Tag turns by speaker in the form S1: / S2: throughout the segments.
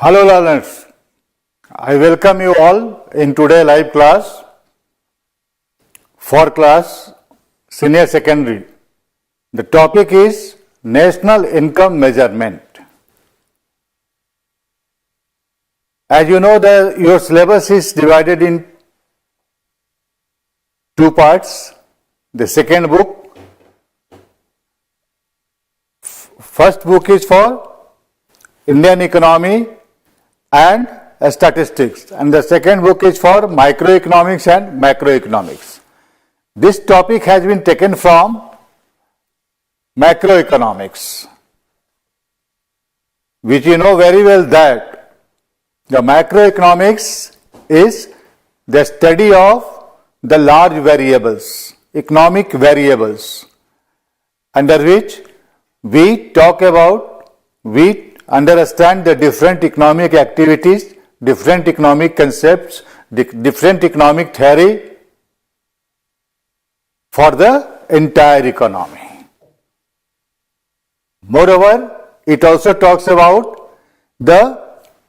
S1: Hello learners, I welcome you all in today's live class for class senior secondary. The topic is national income measurement. As you know, your syllabus is divided in two parts. The second book, first book is for Indian economy and statistics, and the second book is for microeconomics and macroeconomics. This topic has been taken from macroeconomics, which you know very well that the macroeconomics is the study of the large variables, economic variables, under which we understand the different economic activities, different economic concepts, different economic theory for the entire economy. Moreover, it also talks about the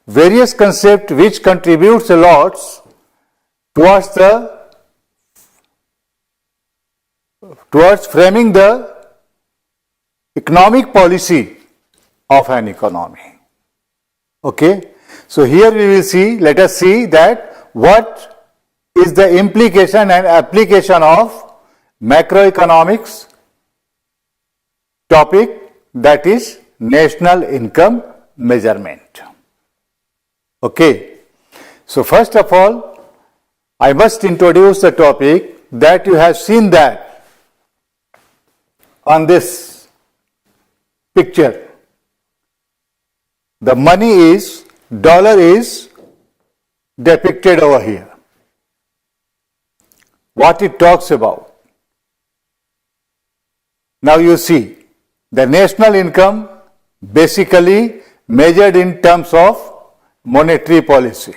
S1: various concepts which contributes a lot towards framing the economic policy of an economy. Okay, so here we will see, let us see that what is the implication and application of macroeconomics topic, that is national income measurement. Okay, so first of all, I must introduce the topic that you have seen that on this picture. The money is, dollar is depicted over here. What it talks about. Now you see, the national income basically measured in terms of monetary policy.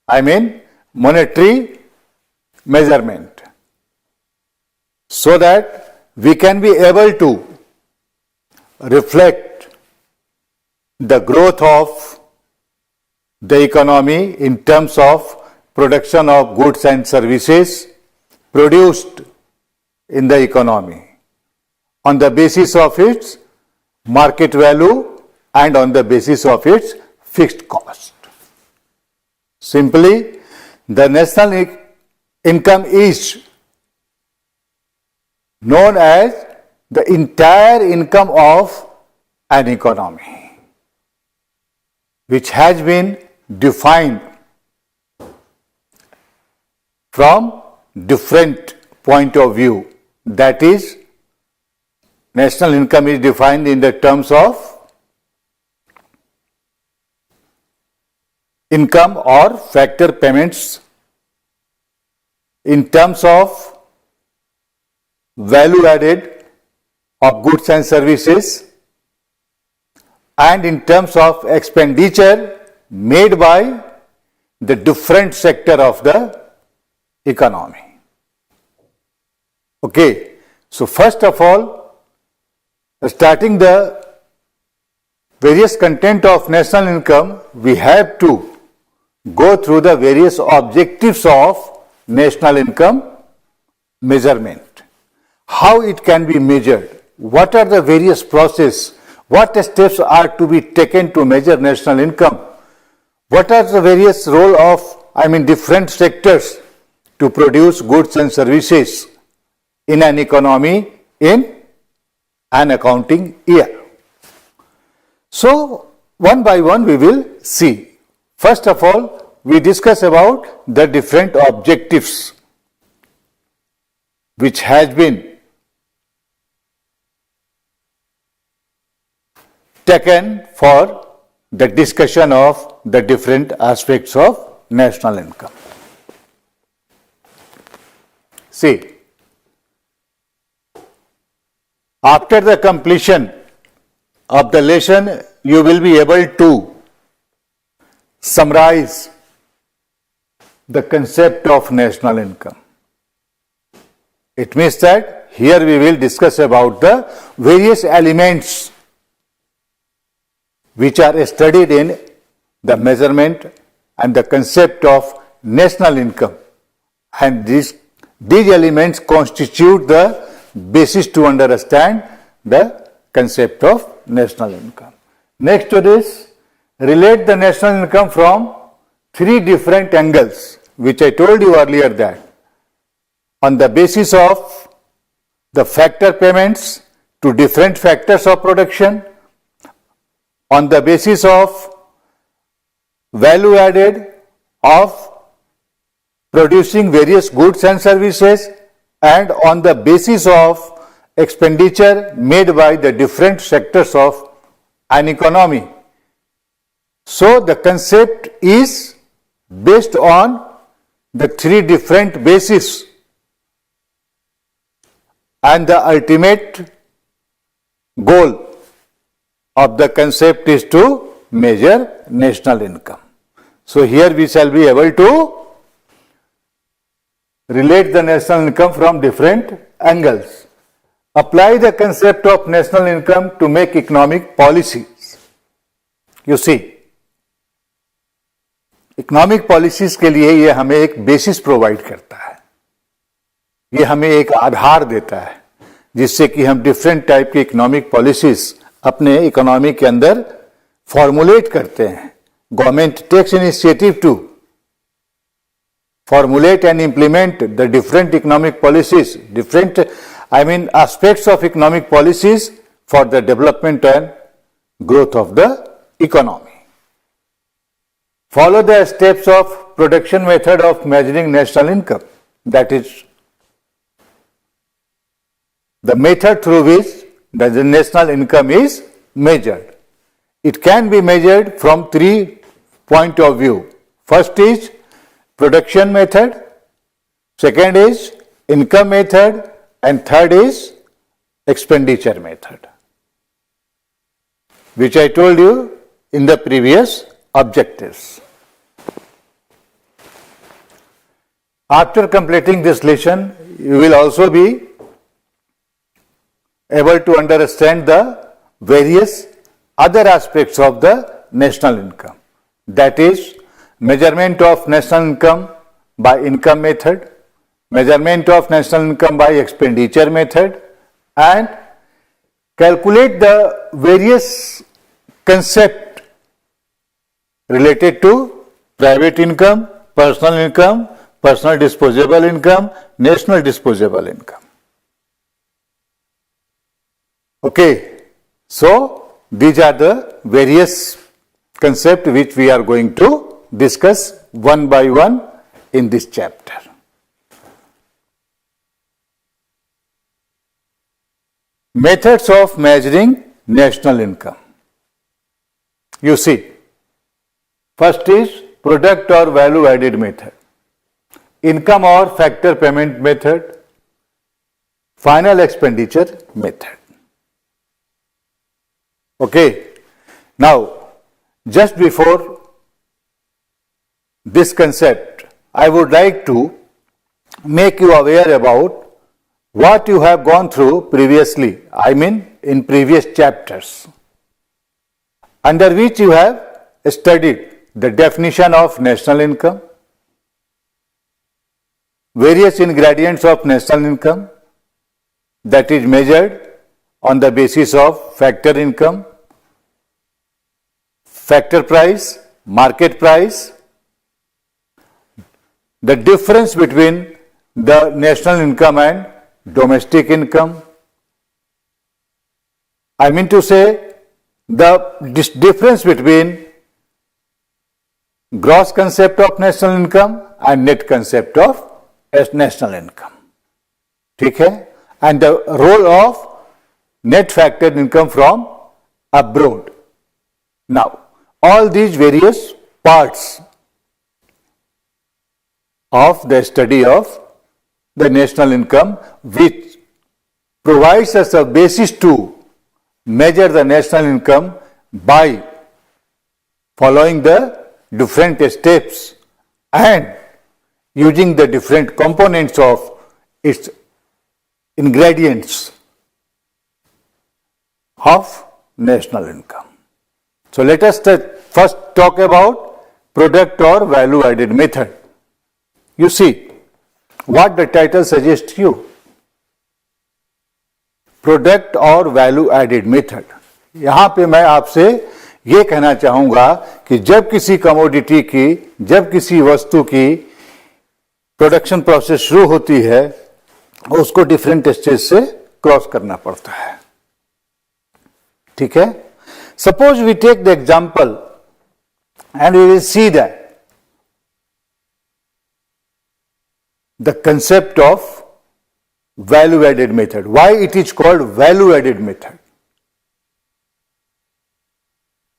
S1: I mean monetary measurement. So that we can be able to reflect the growth of the economy in terms of production of goods and services produced in the economy on the basis of its market value and on the basis of its fixed cost. Simply, the national income is known as the entire income of an economy, which has been defined from different point of view. That is, national income is defined in the terms of income or factor payments, in terms of value added of goods and services, and in terms of expenditure made by the different sector of the economy. Okay, so first of all, starting the various content of national income, we have to go through the various objectives of national income measurement. How it can be measured, what are the various processes, what steps are to be taken to measure national income, what are the various role of, different sectors to produce goods and services in an economy in an accounting year. So, one by one we will see. First of all, we discuss about the different objectives which has been taken for the discussion of the different aspects of national income. See, after the completion of the lesson, you will be able to summarize the concept of national income. It means that here we will discuss about the various elements which are studied in the measurement and the concept of national income. And these elements constitute the basis to understand the concept of national income. Next to this, relate the national income from three different angles, which I told you earlier that on the basis of the factor payments to different factors of production, on the basis of value added of producing various goods and services, and on the basis of expenditure made by the different sectors of an economy. So the concept is based on the three different bases, and the ultimate goal of the concept is to measure national income. So here we shall be able to relate the national income from different angles. Apply the concept of national income to make economic policies. You see, economic policies के लिए ये हमें एक basis provide करता है, ये हमें एक आधार देता है जिससे कि हम डिफरेंट टाइप की इकोनॉमिक पॉलिसीज अपने इकोनॉमी के अंदर फॉर्मुलेट करते हैं. Government takes initiative to formulate and implement the different economic policies, aspects of economic policies for the development and growth of the economy. Follow the steps of production method of measuring national income. That is the method through which the national income is measured. It can be measured from 3 points of view. First is production method, second is income method, and third is expenditure method, which I told you in the previous objectives. After completing this lesson, you will also be able to understand the various other aspects of the national income. That is, measurement of national income by income method, measurement of national income by expenditure method, and calculate the various concepts related to private income, personal disposable income, national disposable income. Okay, so these are the various concepts which we are going to discuss one by one in this chapter. Methods of measuring national income. You see, first is product or value added method, income or factor payment method, final expenditure method. Okay, now just before this concept, I would like to make you aware about what you have gone through previously, in previous chapters, under which you have studied the definition of national income, various ingredients of national income that is measured on the basis of factor income, factor price, market price, the difference between the national income and domestic income. I mean to say, the difference between gross concept of national income and net concept of national income. ठीक है? And the role of net factored income from abroad. Now, all these various parts of the study of the national income, which provides us a basis to measure the national income by following the different steps and using the different components of its ingredients of national income. So let us first talk about product or value added method. You see what the title suggests you. Product और value added method. यहां पे मैं आपसे यह कहना चाहूंगा कि जब किसी कमोडिटी की, जब किसी वस्तु की प्रोडक्शन प्रोसेस शुरू होती है, उसको डिफरेंट स्टेज से क्रॉस करना पड़ता है. ठीक है. Suppose we take the example and we will see that the concept of value added method. Why it is called value added method?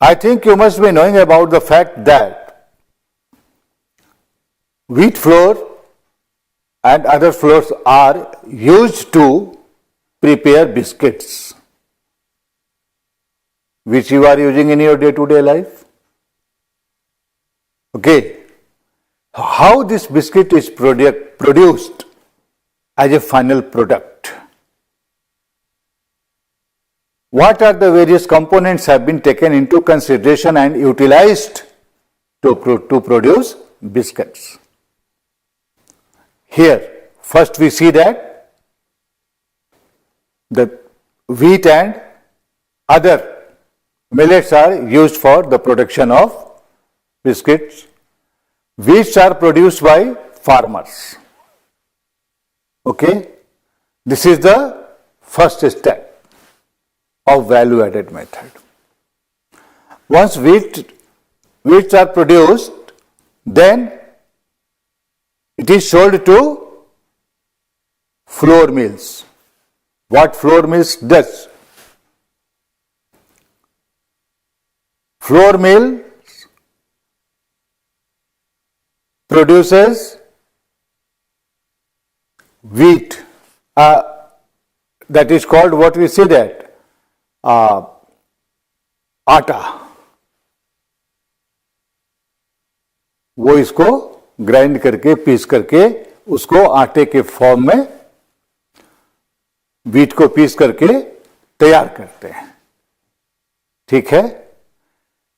S1: I think you must be knowing about the fact that wheat flour and other flours are used to prepare biscuits, which you are using in your day-to-day life. Okay. How this biscuit is produced as a final product? What are the various components have been taken into consideration and utilized to produce biscuits? Here, first we see that the wheat and other millets are used for the production of biscuits. Wheats are produced by farmers. Okay, this is the first step of value added method. Once wheats are produced, then it is sold to flour mills. What flour mills does? Flour mill produces wheat, that is called, what we say that, आटा. वो इसको grind करके, piece करके, उसको आटे के form में wheat को पीस करके तैयार करते हैं. ठीक है.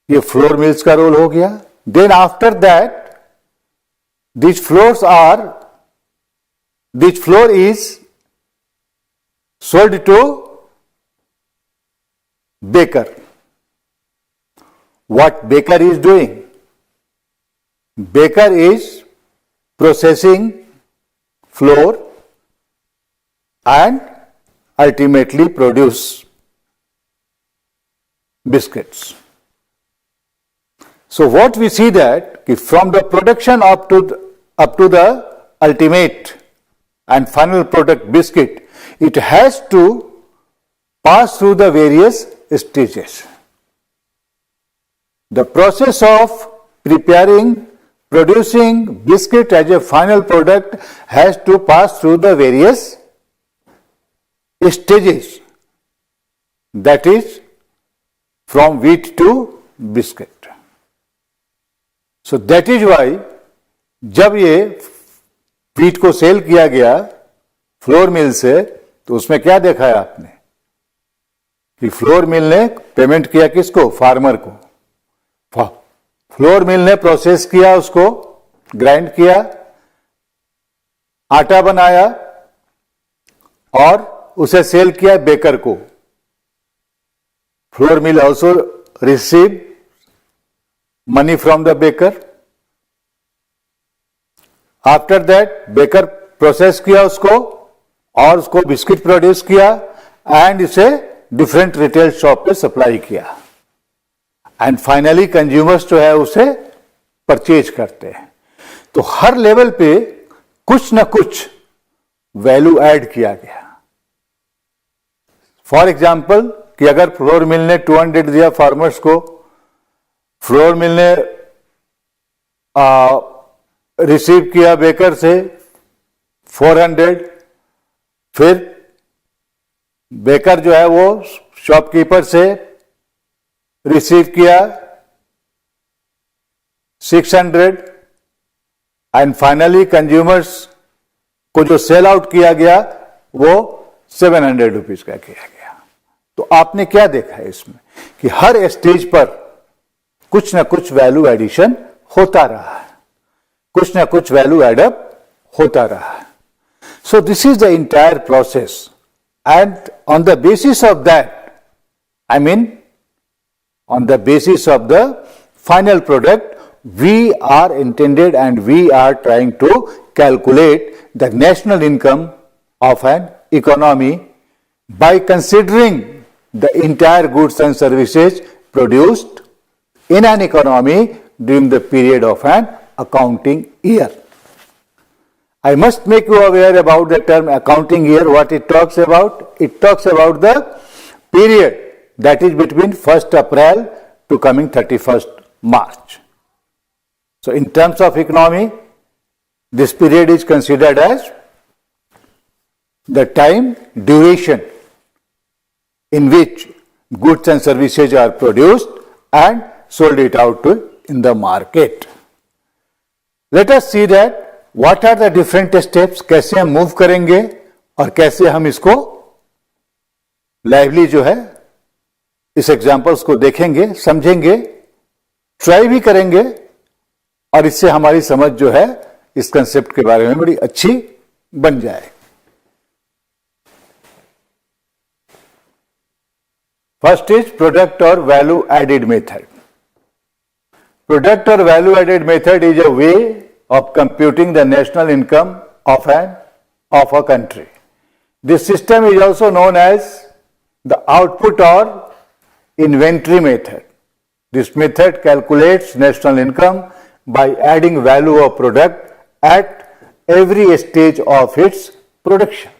S1: ये फ्लोर मिल्स का रोल हो गया. Then after that this flour is sold to baker. What baker is doing? Baker is processing flour and ultimately produce biscuits. So what we see that from the production up to the ultimate and final product biscuit, it has to pass through the various stages. The process of producing biscuit as a final product has to pass through the various stages. That is from wheat to biscuit. So that is why जब ये wheat को cell किया गया flour mill से, तो उसमें क्या देखा है आपने कि फ्लोर मिल ने पेमेंट किया किसको? फार्मर को. फ्लोर मिल ने प्रोसेस किया, उसको ग्राइंड किया, आटा बनाया और उसे सेल किया बेकर को. Flour mill also receive money from the baker. After that baker process किया उसको और उसको बिस्किट प्रोड्यूस किया एंड इसे डिफरेंट रिटेल शॉप पे सप्लाई किया एंड फाइनली कंज्यूमर्स जो है उसे परचेज करते हैं. तो हर लेवल पे कुछ ना कुछ वैल्यू ऐड किया गया. फॉर एग्जाम्पल कि अगर फ्लोर मिल ने 200 दिया फार्मर्स को, फ्लोर मिल ने रिसीव किया बेकर से 400, फिर बेकर जो है वो शॉपकीपर से रिसीव किया 600 एंड फाइनली कंज्यूमर्स को जो सेल आउट किया गया वो 700 रुपीज का किया गया. तो आपने क्या देखा है इसमें कि हर स्टेज पर कुछ ना कुछ वैल्यू एडिशन होता रहा है, कुछ ना कुछ वैल्यू एडअप होता रहा है. So this is the entire process, and on the basis of that, I mean on the basis of the final product, we are intended and we are trying to calculate the national income of an economy by considering the entire goods and services produced in an economy during the period of an accounting year. I must make you aware about the term accounting year, what it talks about. It talks about the period that is between 1st April to coming 31st March. So in terms of economy, this period is considered as the time duration in which goods and services are produced and sold it out to in the market. Let us see that what are the different steps, कैसे हम move करेंगे और कैसे हम इसको lively जो है इस एग्जाम्पल्स को देखेंगे, समझेंगे, ट्राई भी करेंगे और इससे हमारी समझ जो है इस कंसेप्ट के बारे में बड़ी अच्छी बन जाए. फर्स्ट इज प्रोडक्ट और value added method. Product or value added method is a way of computing the national income of a country. This system is also known as the output or inventory method. This method calculates national income by adding value of product at every stage of its production.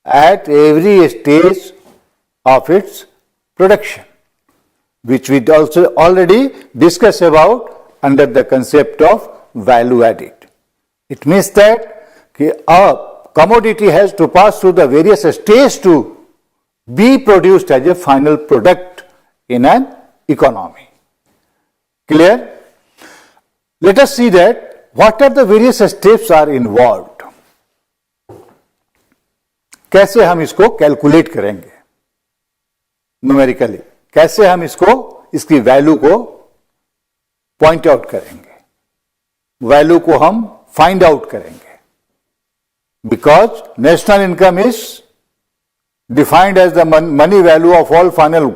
S1: At every stage of its production, which we also already discussed about under the concept of value added. It means that a commodity has to pass through the various stages to be produced as a final product in an economy. Clear? Let us see that what are the various steps are involved. कैसे हम इसको calculate करेंगे numerically, कैसे हम इसको इसकी value को point out करेंगे, वैल्यू को हम फाइंड आउट करेंगे. Because national income is defined as the money value of all final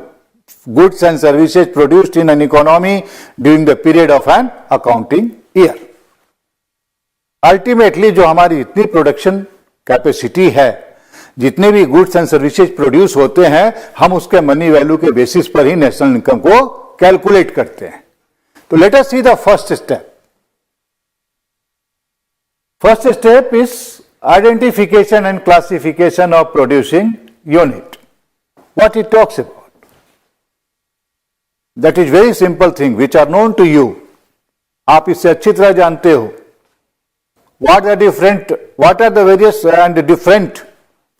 S1: goods and services produced in an economy during the period of an accounting year. Ultimately जो हमारी इतनी production capacity है, जितने भी goods and services produce होते हैं, हम उसके मनी वैल्यू के बेसिस पर ही नेशनल इनकम को कैलकुलेट करते हैं. तो let us see the first step. First step is identification and classification of producing unit. What it talks about, that is very simple thing which are known to you. आप इससे अच्छी तरह जानते हो. What are the various and different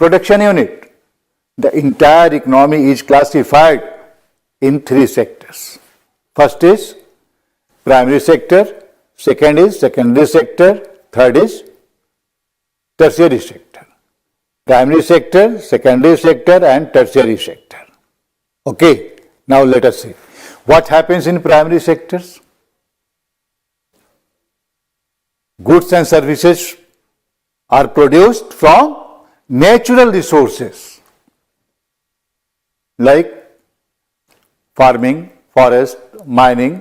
S1: production unit? The entire economy is classified in three sectors. First is primary sector, second is secondary sector, third is tertiary sector. Primary sector, secondary sector and tertiary sector. Okay, now let us see. What happens in primary sectors? Goods and services are produced from natural resources like farming, forest, mining,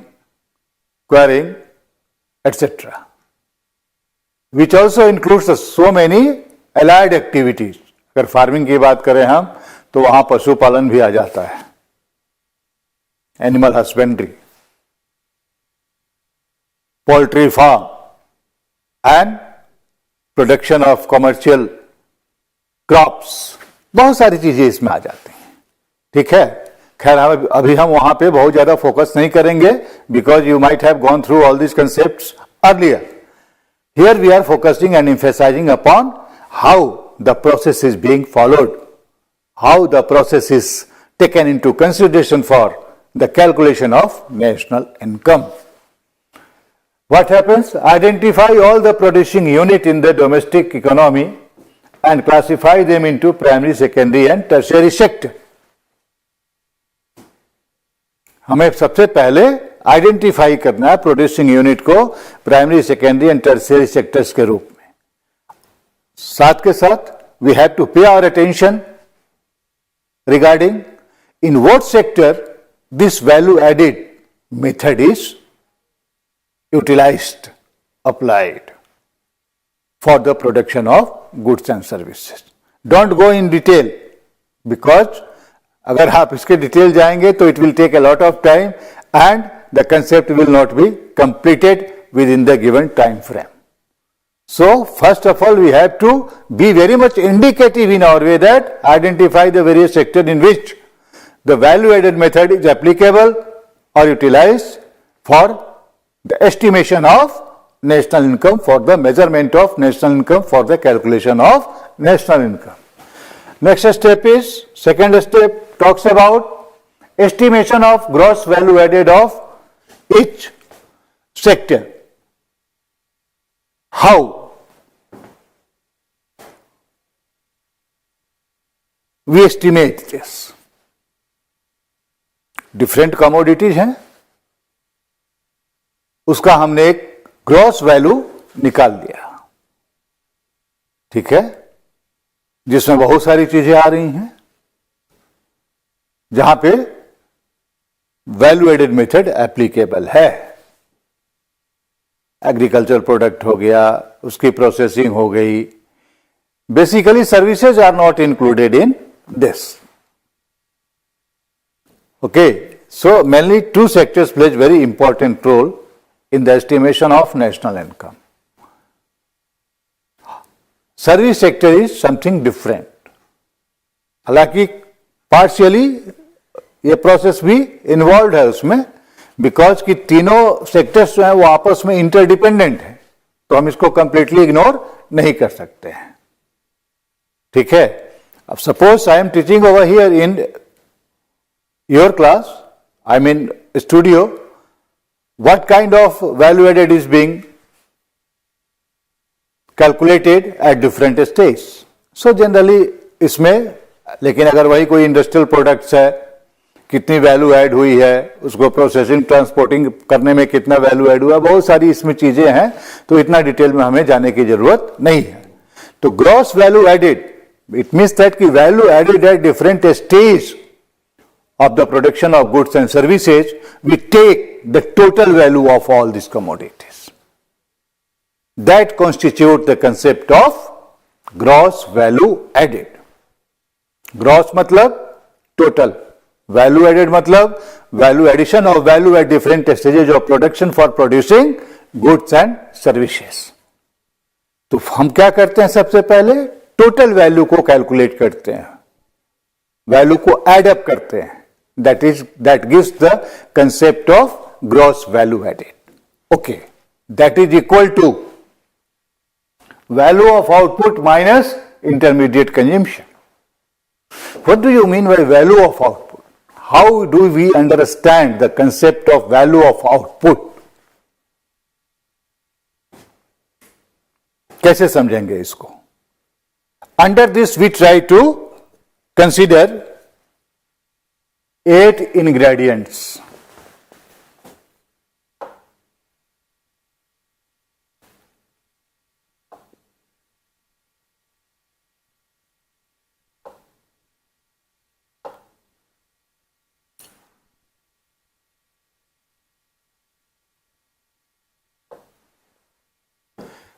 S1: quarrying, etc. Which also includes so many allied activities. अगर farming की बात करें हम तो वहां पशुपालन भी आ जाता है, animal husbandry, poultry farm and production of commercial crops. बहुत सारी चीजें इसमें आ जाती हैं. ठीक है, खैर अभी हम वहां पे बहुत ज्यादा फोकस नहीं करेंगे because you might have gone through all this concepts earlier. Here we are focusing and emphasizing upon how the process is being followed, how the process is taken into consideration for the calculation of national income. What happens? Identify all the producing unit in the domestic economy and classify them into primary, secondary and tertiary sector. हमें सबसे पहले identify करना है producing unit को primary, secondary and tertiary sectors के रूप में। साथ के साथ we have to pay our attention regarding in what sector this value added method is utilized, applied for the production of goods and services. Don't go in detail because अगर आप इसके detail जाएंगे तो it will take a lot of time and the concept will not be completed within the given time frame. So first of all we have to be very much indicative in our way that identify the various sectors in which the value added method is applicable or utilized for the estimation of national income, for the measurement of national income, for the calculation of national income. Next step is, second step talks about estimation of gross value added of each sector. How? We estimate this. Different commodities हैं, उसका हमने एक gross value निकाल दिया, ठीक है, जिसमें बहुत सारी चीजें आ रही हैं, जहां पे वैल्यू एडेड मेथड एप्लीकेबल है। एग्रीकल्चर प्रोडक्ट हो गया, उसकी प्रोसेसिंग हो गई, basically services are not included in this. Okay, so mainly two sectors plays very important role in the estimation of national income. Service sector is something different. हालांकि partially ये process भी involve है उसमें, because कि तीनों sectors जो है वो आपस में इंटरडिपेंडेंट है, तो हम इसको कंप्लीटली इग्नोर नहीं कर सकते हैं, ठीक है। अब suppose I am teaching over here in your class, I mean studio, what kind of value added is being calculated at different stages. So generally इसमें, लेकिन अगर वही कोई इंडस्ट्रियल प्रोडक्ट्स है, कितनी वैल्यू ऐड हुई है, उसको प्रोसेसिंग ट्रांसपोर्टिंग करने में कितना वैल्यू ऐड हुआ, बहुत सारी इसमें चीजें हैं, तो इतना डिटेल में हमें जाने की जरूरत नहीं है। तो gross value added, it means that कि value added at different stage of the production of goods and services, we take the total value of all these commodities. That constitutes the concept of gross value added. Gross मतलब total, value added मतलब value addition of value at different stages of production for producing goods and services. तो हम क्या करते हैं, सबसे पहले total value को कैलकुलेट करते हैं, वैल्यू को एड अप करते हैं, that gives the concept of gross value added. Okay, that is equal to value of output minus intermediate consumption. What do you mean by value of output? How do we understand the concept of value of output? कैसे समझेंगे इसको? Under this we try to consider 8 ingredients.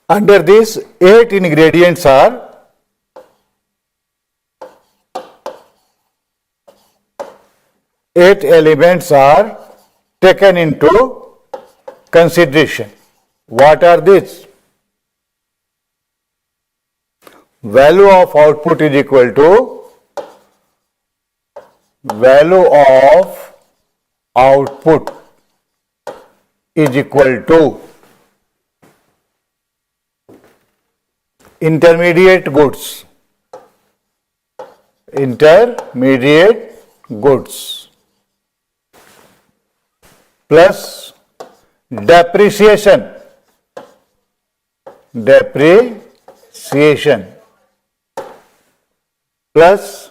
S1: Under these 8 ingredients are eight elements are taken into consideration. What are these? Value of output is equal to value of output is equal to intermediate goods, plus depreciation plus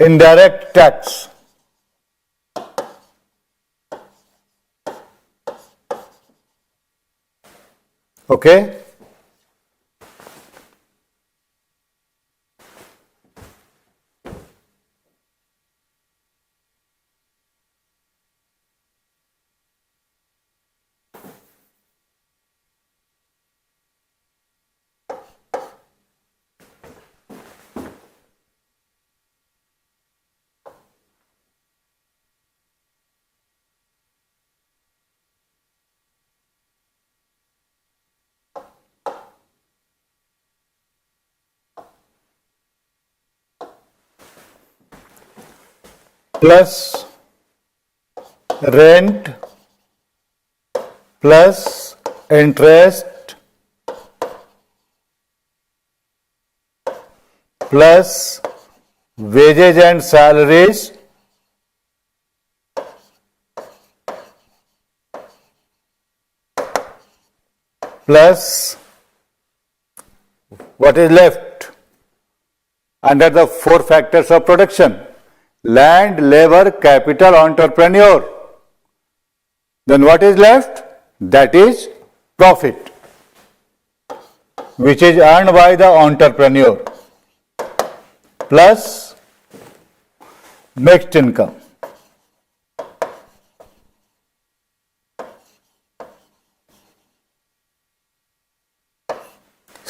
S1: indirect tax. Okay? Plus rent plus interest plus wages and salaries plus what is left under the four factors of production: land, labor, capital, entrepreneur. Then what is left? That is profit, which is earned by the entrepreneur, plus mixed income.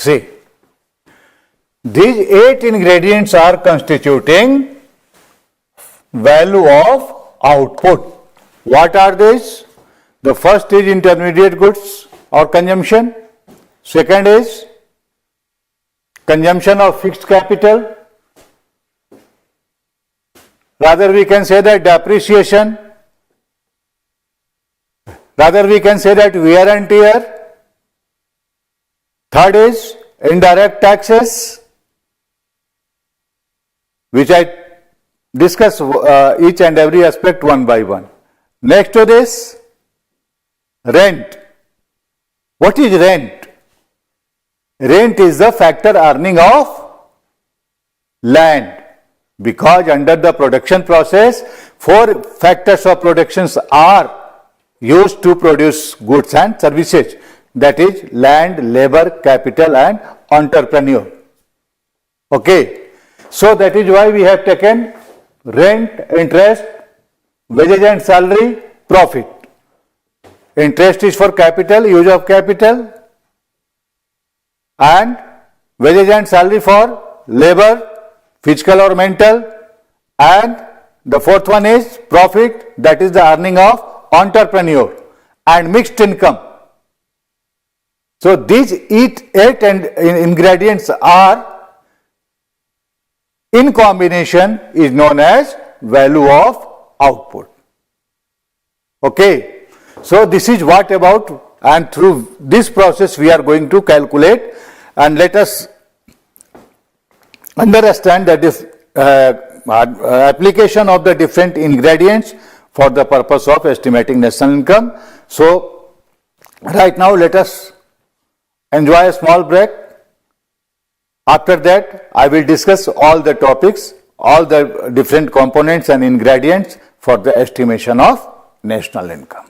S1: See, these 8 ingredients are constituting value of output. What are these? The first is intermediate goods or consumption. Second is consumption of fixed capital. Rather we can say that depreciation. Rather we can say that wear and tear. Third is indirect taxes, which I discuss each and every aspect one by one. Next to this, rent. What is rent? Rent is the factor earning of land, because under the production process, 4 factors of productions are used to produce goods and services. That is land, labor, capital and entrepreneur. Okay. So that is why we have taken rent, interest, wages and salary, profit. Interest is for capital, use of capital, and wages and salary for labor, physical or mental, and the fourth one is profit, that is the earning of entrepreneur, and mixed income. So these 8 ingredients are in combination is known as value of output. Okay. So this is what about, and through this process we are going to calculate, and let us understand that this application of the different ingredients for the purpose of estimating national income. So right now let us enjoy a small break. After that, I will discuss all the topics, all the different components and ingredients for the estimation of national income.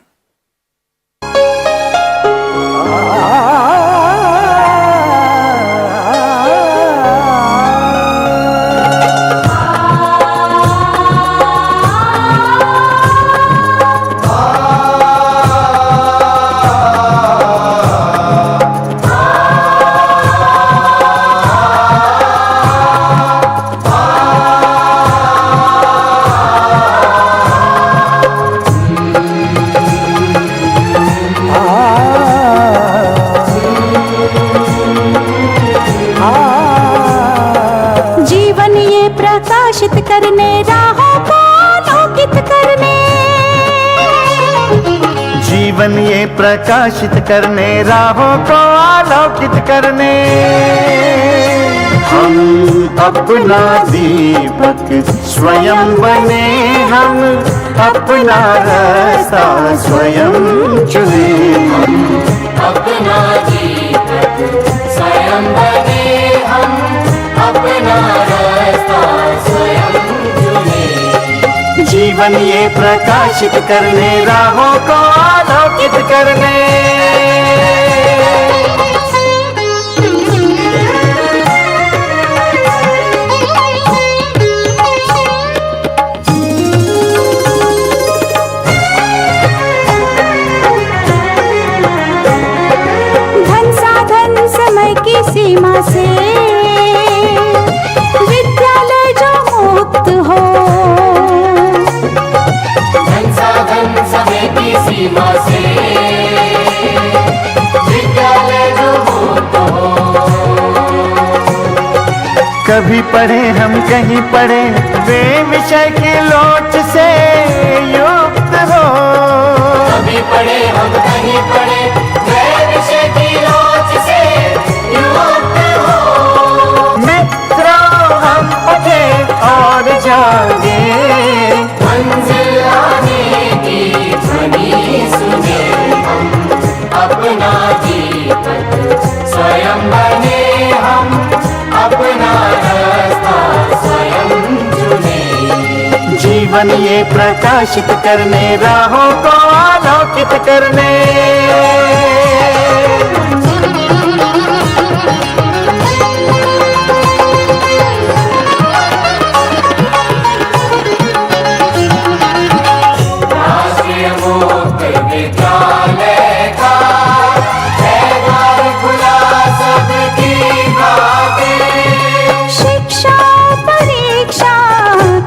S2: करने राहों को आलोकित करने,
S3: जीवन ये प्रकाशित करने राहों को आलोकित करने, हम अपना दीपक स्वयं बने, हम अपना रास्ता स्वयं चुने, हम
S4: अपना दीपक स्वयं बने, हम अपना रास्ता स्वयं चुने।
S3: जीवन ये प्रकाशित करने, राहों को आलोकित करने।
S2: धन साधन समय की सीमा से विद्यालय जो मुक्त हो,
S4: धन साधन समय की सीमा से विद्यालय जो मुक्त हो।
S3: कभी पढ़े हम कहीं पढ़े, वे विषय की लोच से युक्त हो।
S4: कभी पढ़े हम कहीं पढ़े, वे विषय की लोच से युक्त हो।
S3: मित्रों हम उठे और जागे,
S4: मंजिल आने की ध्वनि सुने हम, अपना जीवन स्वयं बने हम, अपना रास्ता स्वयं चुने।
S3: जीवन ये प्रकाशित करने, राहों को आलोकित करने।
S4: राष्ट्रीय मुक्त विद्यालय का है द्वार खुला सबकी खातिर।
S2: शिक्षा परीक्षा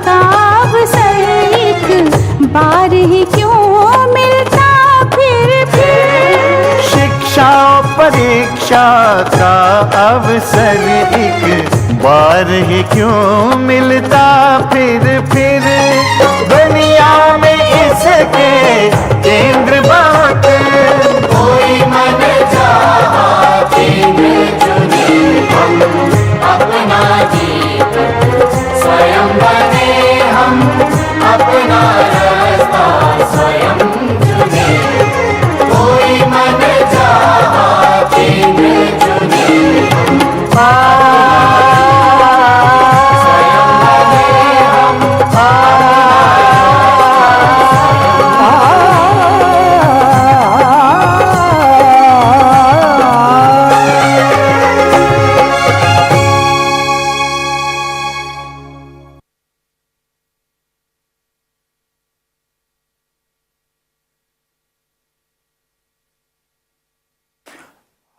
S2: का अवसर एक बार ही क्यों मिलता फिर।
S3: शिक्षा परीक्षा का अवसर एक बार ही क्यों मिलता फिर। दुनिया में इसके केंद्र बात,
S4: कोई मन चाहा केंद्र चुने हम, अपना जीवन स्वयं बने हम, अपना रास्ता स्वयं चुने। कोई मन चाहा केंद्र चुने हम, स्वयं बने हम,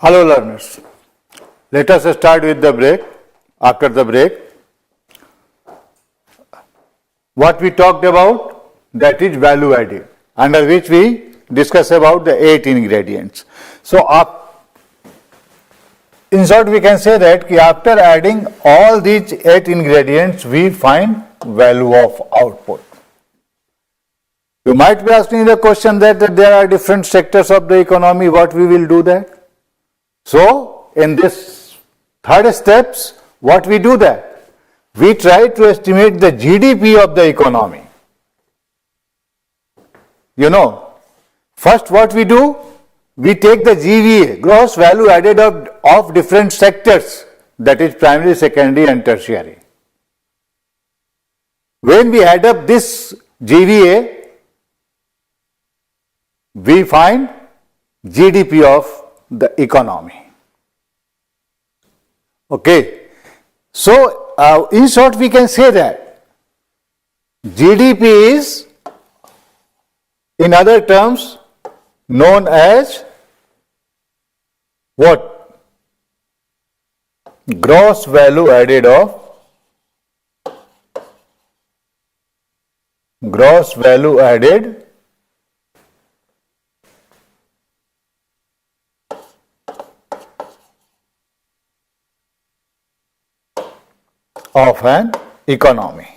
S1: Hello learners, let us start with the break. After the break, what we talked about, that is value added, under which we discuss about the 8 ingredients. So in short we can say that after adding all these 8 ingredients we find value of output. You might be asking the question that there are different sectors of the economy, what we will do that? So, in this third steps, what we do that? We try to estimate the GDP of the economy. You know, first what we do? We take the GVA, gross value added of different sectors, that is primary, secondary and tertiary. When we add up this GVA, we find GDP of the economy. Okay. So, in short we can say that GDP is, in other terms, known as what? Gross value added of of an economy.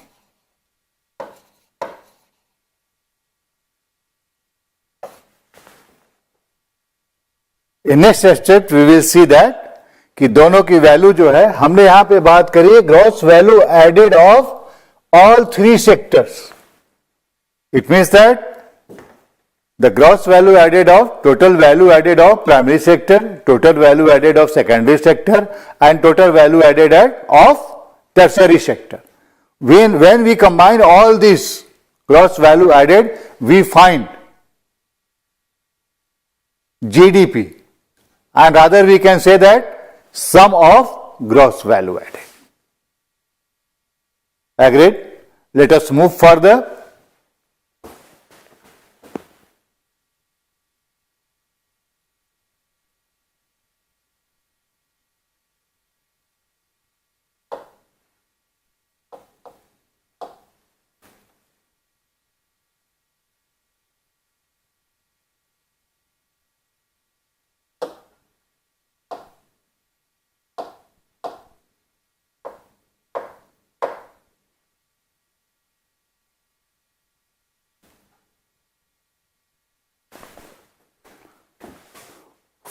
S1: In next step we will see that कि दोनों की value जो है, हमने यहां पे बात करी है gross value added of all 3 sectors. It means that the gross value added of, total value added of primary sector, total value added of secondary sector and total value added of tertiary sector. When we combine all these gross value added, we find GDP, and rather we can say that sum of gross value added. Agreed? Let us move further.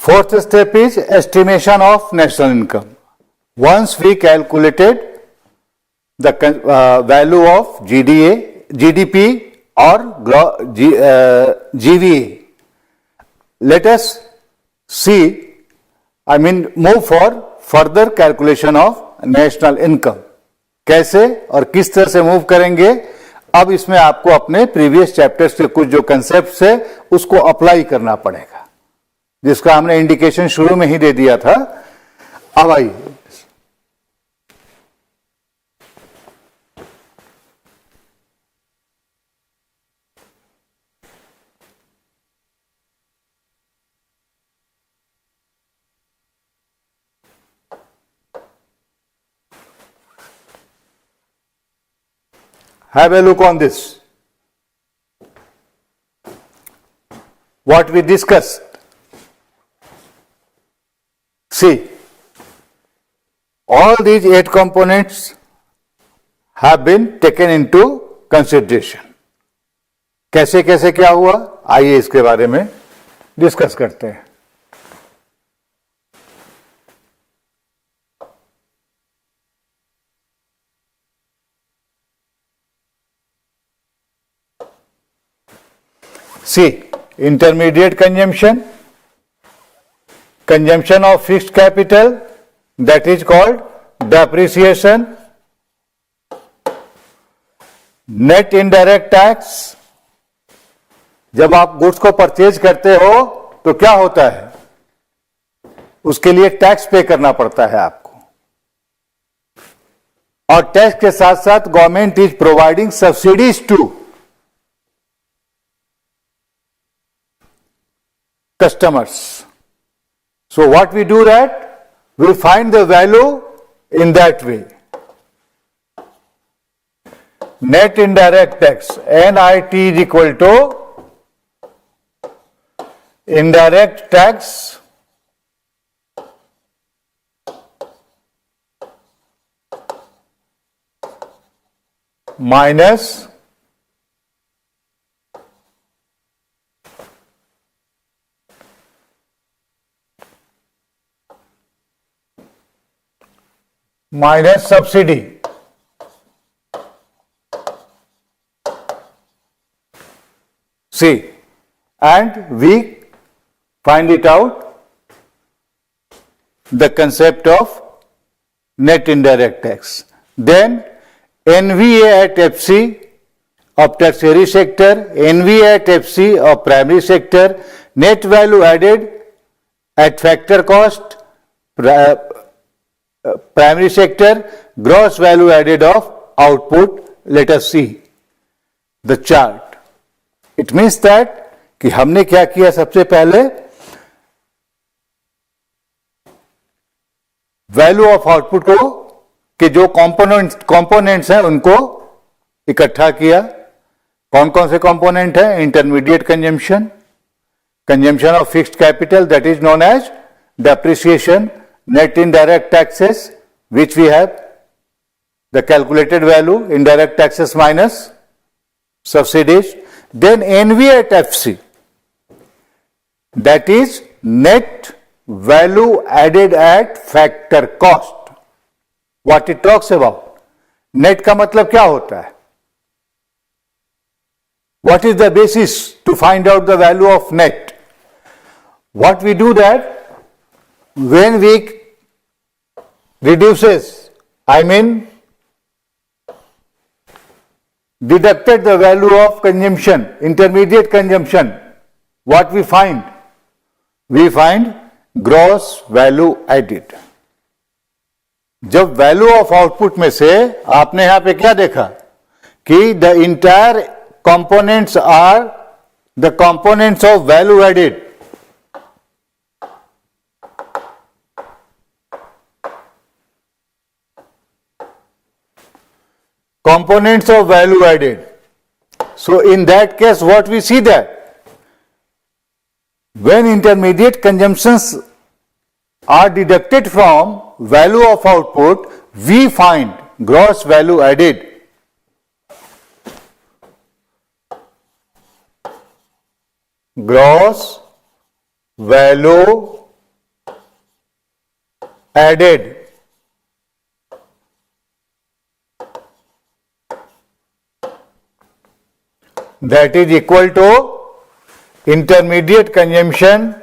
S1: Fourth step is estimation of national income. Once we calculated the value of GDP or GVA, let us move for further calculation of national income. कैसे और किस तरह से move करेंगे, अब इसमें आपको अपने प्रीवियस चैप्टर्स के कुछ जो कंसेप्ट्स है उसको अप्लाई करना पड़ेगा, जिसका हमने इंडिकेशन शुरू में ही दे दिया था. अब आइए, have a look on this. What we discussed. See, all these 8 components have been taken into consideration. कैसे कैसे क्या हुआ, आइए इसके बारे में डिस्कस करते हैं. See, intermediate consumption, consumption of fixed capital, that is called depreciation, net indirect tax. जब आप गुड्स को परचेज करते हो तो क्या होता है, उसके लिए टैक्स पे करना पड़ता है आपको, और टैक्स के साथ साथ government is providing subsidies to customers. So what we do that, we find the value in that way. Net indirect tax, NIT is equal to indirect tax minus subsidy. See, and we find it out the concept of net indirect tax. Then NVA at FC of tertiary sector, NVA at FC of primary sector, net value added at factor cost, primary sector, gross value added of output. Let us see the chart. It means that कि हमने क्या किया, सबसे पहले value of output को कि जो components हैं उनको इकट्ठा किया. कौन कौन से कंपोनेंट है, intermediate consumption, consumption of fixed capital that is known as depreciation, net indirect taxes which we have the calculated value, indirect taxes minus subsidies, then NVA at FC, that is net value added at factor cost. What it talks about, net का मतलब क्या होता है, what is the basis to find out the value of net. What we do that, when we reduces, deducted the value of consumption, intermediate consumption, what we find? We find gross value added. जब value of output में से आपने यहां पे क्या देखा कि the entire components are the components of value added. Components of value added. So in that case, what we see that when intermediate consumptions are deducted from value of output, we find gross value added. Gross value added. That is equal to intermediate consumption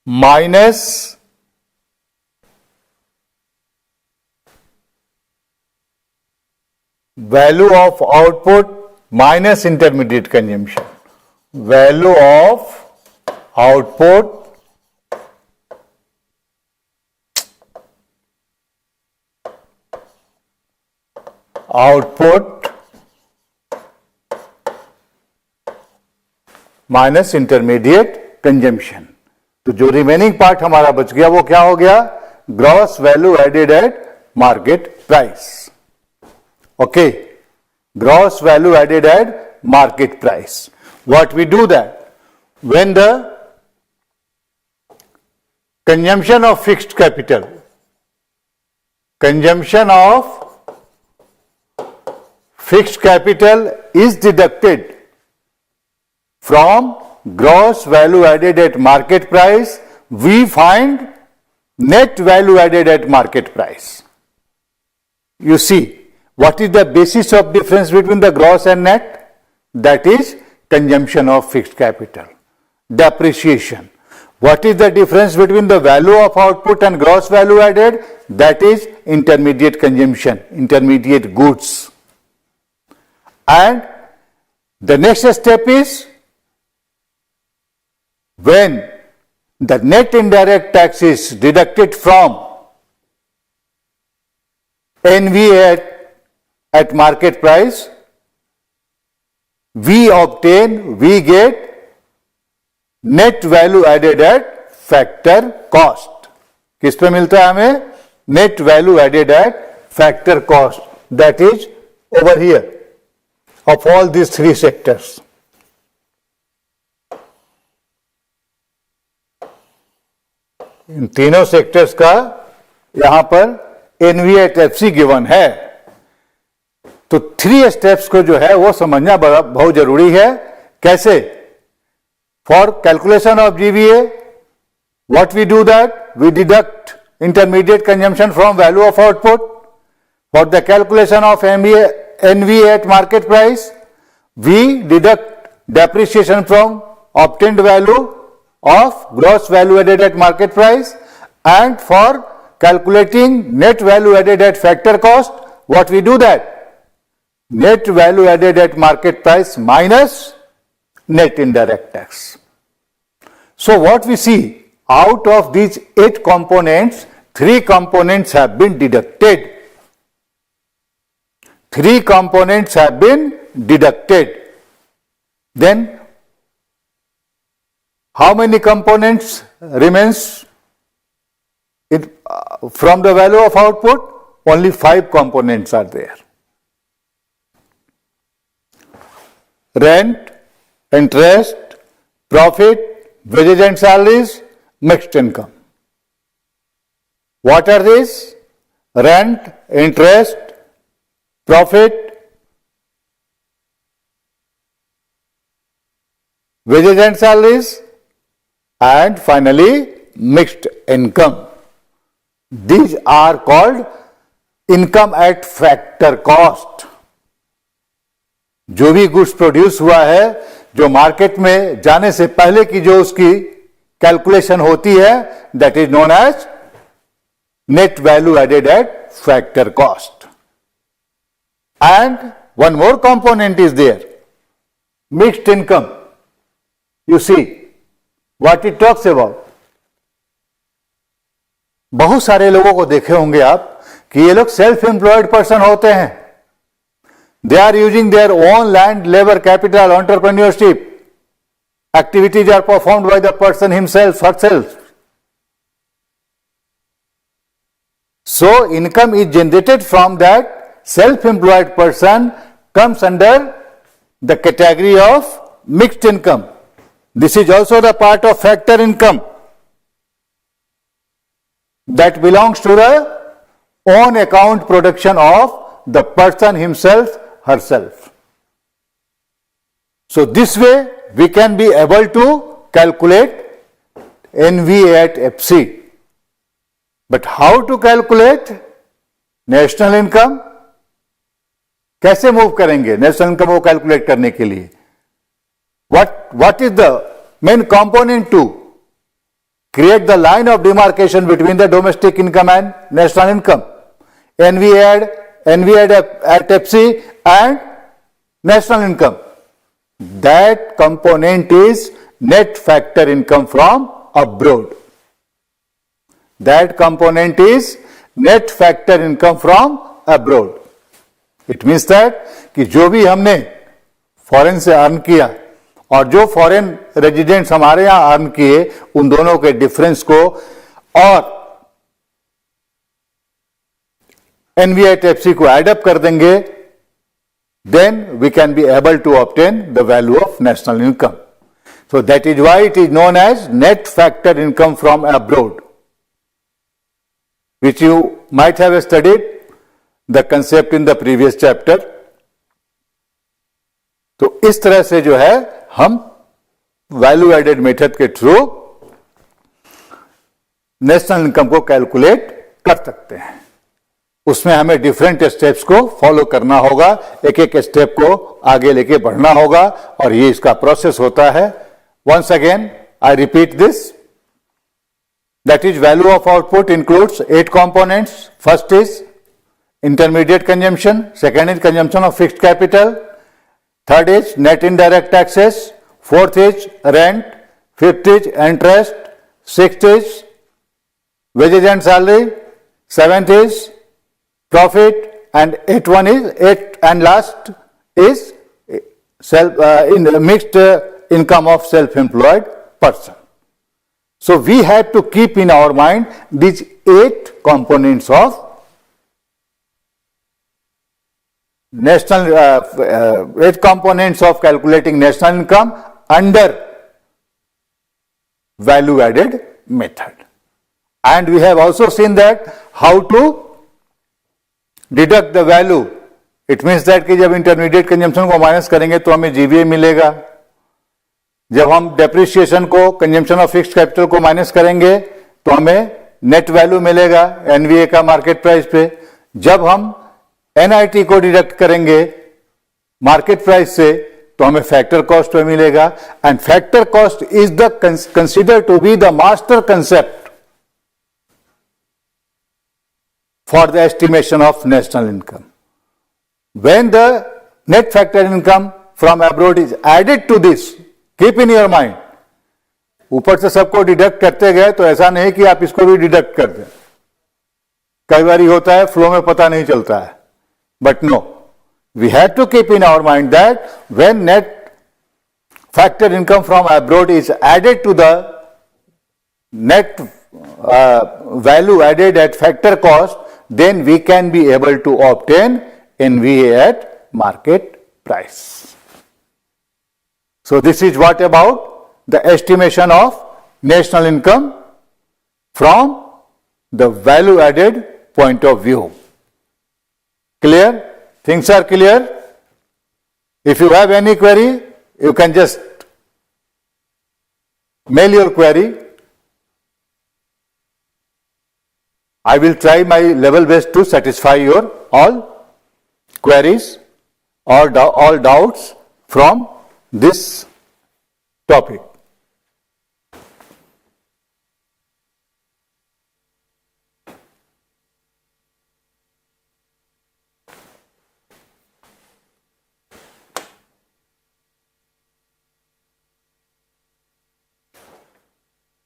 S1: minus value of output minus intermediate consumption. Value of output minus intermediate consumption. तो जो remaining part हमारा बच गया वो क्या हो गया? Gross value added at market price. Okay, gross value added at market price. What we do that when the consumption of fixed capital is deducted from gross value added at market price, we find net value added at market price. You see, what is the basis of difference between the gross and net? That is consumption of fixed capital. Depreciation. What is the difference between the value of output and gross value added? That is intermediate consumption, intermediate goods. And the next step is when the net indirect tax is deducted from NVA at market price, we get net value added at factor cost. किस पे मिलता है हमें? Net value added at factor cost. That is over here of all these three sectors. इन तीनों sectors का यहां पर NVA eight FC given है. तो 3 स्टेप्स को जो है वो समझना बहुत जरूरी है. कैसे? For calculation of GVA what we do that, we deduct intermediate consumption from value of output. For the calculation of NVA at market price, we deduct depreciation from obtained value of gross value added at market price. And for calculating net value added at factor cost, what we do that? Net value added at market price minus net indirect tax. So what we see, out of these 8 components, 3 components have been deducted. 3 components have been deducted. Then how many components remains from the value of output? Only 5 components are there. Rent, interest, profit, wages and salaries, mixed income. What are these? Rent, interest, profit, wages and salaries, and finally mixed income. These are called income at factor cost. जो भी goods produce हुआ है, जो market में जाने से पहले की जो उसकी कैलकुलेशन होती है, that is known as net value added at factor cost. And one more component is there, mixed income. You see what it talks about. बहुत सारे लोगों को देखे होंगे आप कि ये लोग सेल्फ एम्प्लॉयड पर्सन होते हैं. They are using their own land, labor, capital, entrepreneurship. Activities are performed by the person himself, herself. So, income is generated from that self-employed person, comes under the category of mixed income. This is also the part of factor income that belongs to the own account production of the person himself, herself. So this way we can be able to calculate NVA at FC. But how to calculate national income? कैसे move करेंगे national income को calculate करने के लिए? What is the main component to create the line of demarcation between the domestic income and national income? NVA at FC and national income. That component is net factor income from abroad. That component is net factor income from abroad. It means that कि जो भी हमने foreign से earn किया और जो foreign residents हमारे यहां अर्न किए, उन दोनों के डिफरेंस को और NVA at FC को एड अप कर देंगे, then we can be able to obtain the value of national income. So that is why it is known as net factor income from abroad, which you might have studied the concept in the previous chapter. तो इस तरह से जो है हम value added method के through national income को calculate कर सकते हैं. उसमें हमें डिफरेंट स्टेप्स को फॉलो करना होगा, एक एक स्टेप को आगे लेके बढ़ना होगा, और ये इसका प्रोसेस होता है. Once again I repeat this, that is value of output includes 8 components. First is intermediate consumption, second is consumption of fixed capital, third is net indirect taxes, fourth is rent, fifth is interest, sixth is wages and salary, seventh is profit, and last is mixed income of self-employed person. So we have to keep in our mind these 8 components of national 8 components of calculating national income under value added method. And we have also seen that how to deduct the value. It means that कि जब intermediate consumption को minus करेंगे तो हमें GVA मिलेगा. जब हम depreciation को, कंजम्पशन ऑफ फिक्स्ड कैपिटल को माइनस करेंगे तो हमें नेट वैल्यू मिलेगा NVA का मार्केट प्राइस पे. जब हम NIT को डिडक्ट करेंगे मार्केट प्राइस से तो हमें फैक्टर कॉस्ट पे मिलेगा. And factor cost is the consider to be the master concept for the estimation of national income. When the net factor income from abroad is added to this, keep in your mind, ऊपर से सबको deduct करते गए तो ऐसा नहीं कि आप इसको भी डिडक्ट कर दें. कई बार होता है फ्लो में पता नहीं चलता है. But no, we have to keep in our mind that when net factor income from abroad is added to the net value added at factor cost, then we can be able to obtain NVA at market price. So this is what about the estimation of national income from the value added point of view. Clear? Things are clear? If you have any query, you can just mail your query. I will try my level best to satisfy your all queries. all doubts from this topic.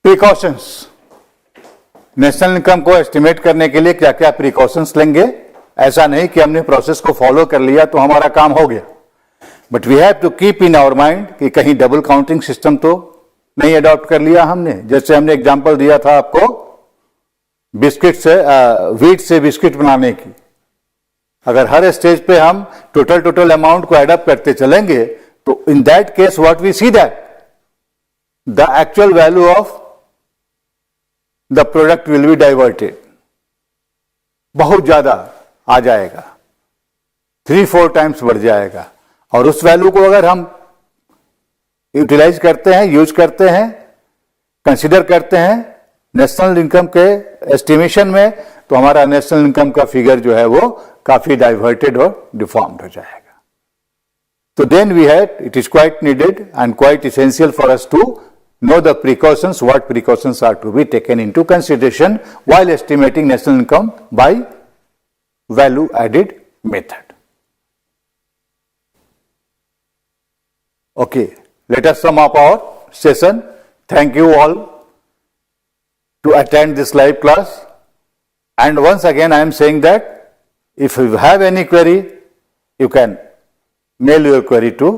S1: Precautions, national income को estimate करने के लिए क्या क्या precautions लेंगे. ऐसा नहीं कि हमने प्रोसेस को फॉलो कर लिया तो हमारा काम हो गया. But we have to keep in our mind कि कहीं डबल काउंटिंग सिस्टम तो नहीं अडॉप्ट कर लिया हमने. जैसे हमने एग्जांपल दिया था आपको बिस्किट से व्हीट से बिस्किट बनाने की. अगर हर स्टेज पे हम टोटल अमाउंट को एडअप करते चलेंगे तो in that case what we see that the actual value of the product will be diverted. बहुत ज्यादा आ जाएगा, 3-4 टाइम्स बढ़ जाएगा. और उस वैल्यू को अगर हम यूटिलाइज करते हैं, यूज करते हैं, कंसिडर करते हैं नेशनल इनकम के एस्टिमेशन में, तो हमारा नेशनल इनकम का फिगर जो है वो काफी डाइवर्टेड और डिफॉर्म्ड हो जाएगा. तो then we had, it is quite needed and quite essential for us to know the precautions, what precautions are to be taken into consideration while estimating national income by value added method. Okay, let us sum up our session. Thank you all to attend this live class. And once again I am saying that if you have any query, you can mail your query to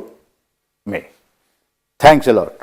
S1: me. Thanks a lot.